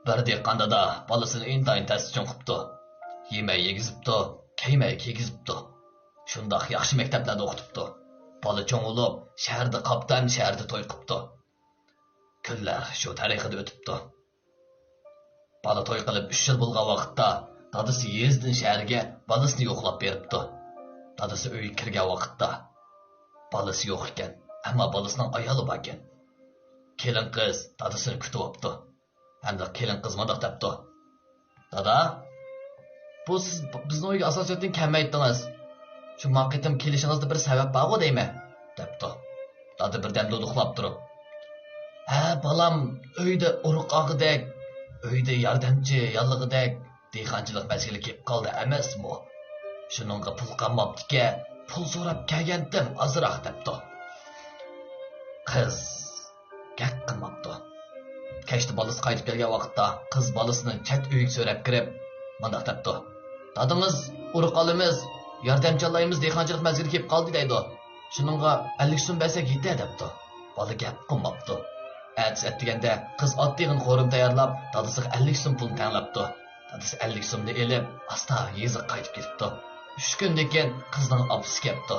Bir dehqonda da bolasini intayin ta'sis cho'nqibdi. Yemay yegizibdi, kiymay kiygizibdi. Shundoq yaxshi maktablarda o'qitibdi. Bola cho'ng bo'lib, shaharda qopdan shaharda to'y qilibdi. Kunlar shu tariqada o'tibdi. Bola to'y qilib 3 yil bo'lgan vaqtda dadasi yezdan shaharga bolasini yo'qlab beribdi. Dadasi uyga kirgan vaqtda bolasi yo'q ekan, ammo bolasining ayoli bor ekan. Kelin qiz dadasini kutib olibdi. Hamda kelin qiz mundoq debdi: "Dada, bu siz bizning uyga asosiyatdan kelmaydingiz. Shu maqitim kelishingizda bir sabab bormi deyman?" debdi. Dada birdan duduqlab turib: "Ha, balam uyda uruqog'idek, uyda yordamchi yollig'idek dehqonchilik masala kelib qoldi emasmi? Shuningga pul qolmabdi-ki, pul so'rab kelgandim azroq" debdi. Qiz gap qilmabdi. Kechda bolasi qaytib kelgan vaqtda qiz bolasini chat uyga so'rab kirib, mundoq debdi: "Dadingiz uruq olamiz, yordamchi olaymiz, dehqonchilik masala kelib qoldi deydi. Shuningga 50 so'm bersak yetadi" debdi. Bola gap qilmabdi. Ertasi deganda qiz oddiyg'in xo'rim tayyorlab, dadasiga 50 so'm pul tanlabdi. Dadasi 50 so'mni elib, asta yeziq qaytib ketibdi. 3 kundan keyin qizning opasi kelibdi.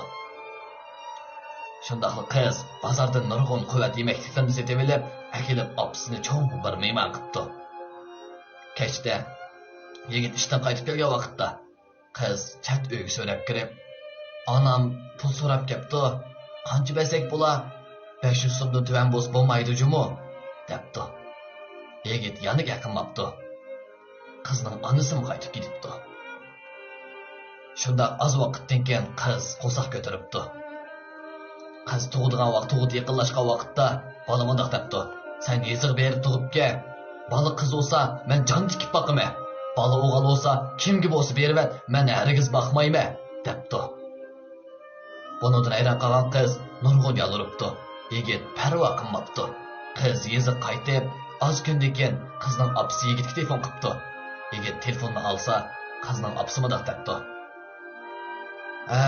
Shundaqli qiz bozordan nurg'un quvvat yemekliklarni setib olib, akilib opasini cho'ng bir mehmon qilibdi. Kechda yigit ishdan qaytib kelgan vaqtda qiz chat uyga so'rab kirib, "Onam pul so'rab kelibdi. Qancha bersak bo'la? 500 so'mdan tuvan bo'lsa bo'lmaydi jumu" debdi. Yigit yana gapirmabdi. Qizning onasi qaytib ketibdi. Shunda oz vaqtdan keyin qiz qo'saq ko'taribdi. Qiz tug'digan vaqt, tug'di yaqinlashgan vaqtda bola mundoq debdi: "Sen yeziq berib tug'ib kel. Bola qiz bo'lsa, men jon tikib boqaman. Bola o'g'il bo'lsa, kimga bo'lsa berib et, men hargiz boqmayman" debdi. Bundan hayron qolgan qiz nurg'un yoluribdi. Yigit parvo qilmabdi. Qiz yeziq qaytib, oz kundan keyin qizning opasi yigitga telefon qilibdi. Yigit telefonni olsa, qizning opasi mundoq debdi: "Ha,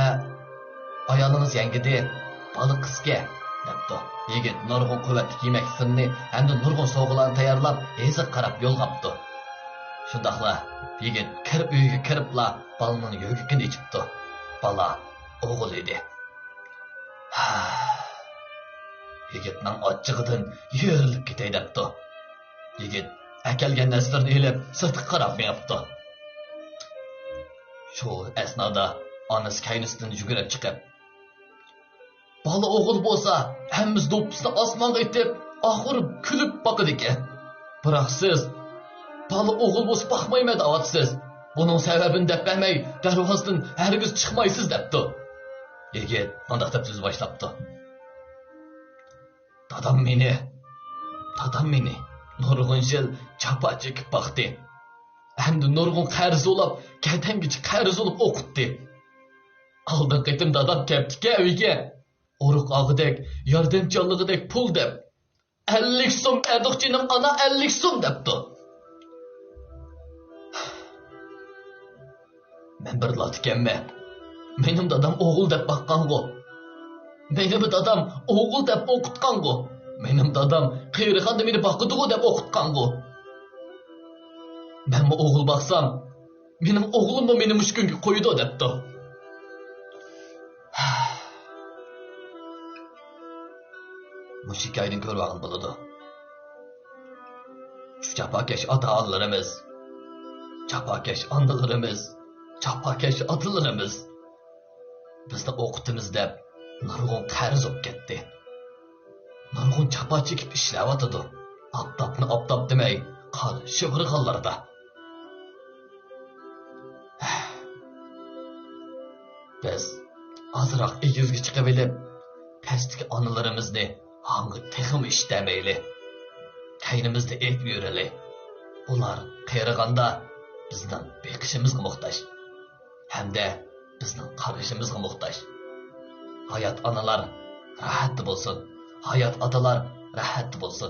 ayolingiz yangidi, bola qizga" debdi. Yigit nurg'un quvvatli yemeklarni hamda nurg'un sovg'alarni tayyorlab, yeziq qarab yo'l qapti. Shundaqla yigit kirib uyga kiribla bolaning yo'g'ikini ichibdi. Bola o'g'il edi. Yigitning ochchig'idan yerilib ketay debdi. Yigit akalgan narsalarni elib, sirtqa qarab meyapti. Shu esnada onasi kaynisidan yugurib chiqib: "Bola o'g'il bo'lsa, hammamiz do'ppisni osmonga itib, oxir kulib boqadi ekan. Biroq siz bola o'g'il bo'lsa boqmayman deyapsiz. Buning sababini deb bermay, darvozdan hargiz chiqmaysiz" debdi. Yigit mundoq deb so'z boshlabdi: Dadam meni nurg'un yil chapa chekib boqdi. Hamda nurg'un qarz olib, katangicha qarz olib o'qitdi. Oldin qitim dadam kelibdi-ki uyga. Uruq og'idek, yordamchilligidek pul deb 50 so'm adoqchining ona 50 so'm debdi. Men bir lot ekanman. Mening dadam o'g'il deb baqqan-ku. Mening dadam o'g'il deb o'qitgan-ku. Mening dadam Qiyriqanda meni boqidi-ku deb o'qitgan-ku. Men bu o'g'il baqsam, mening o'g'limni meni mushkunga qo'ydi debdi. Mushikaydin ko'rvag'in bo'ladi. Shu chapakesh ota-onalarimiz, chapakesh onalarimiz, chapakesh otalarimiz bizni o'qitimiz deb nurg'un qarz olib ketdi. Nurg'un chapa chekib ishlayotdi. Oftobni oftob demay, qor shivg'irg'anlarda. Biz azroq egizga chiqib olib, pastki onalarimizni hangi texim ishdamayli. Kaynimizda etib yurali. Ular qayrag'anda bizning beqishimizga muhtoj. Hamda bizning qarashimizga muhtoj. Hayot onalar rahat bo'lsin. Hayot otalar rahat bo'lsin.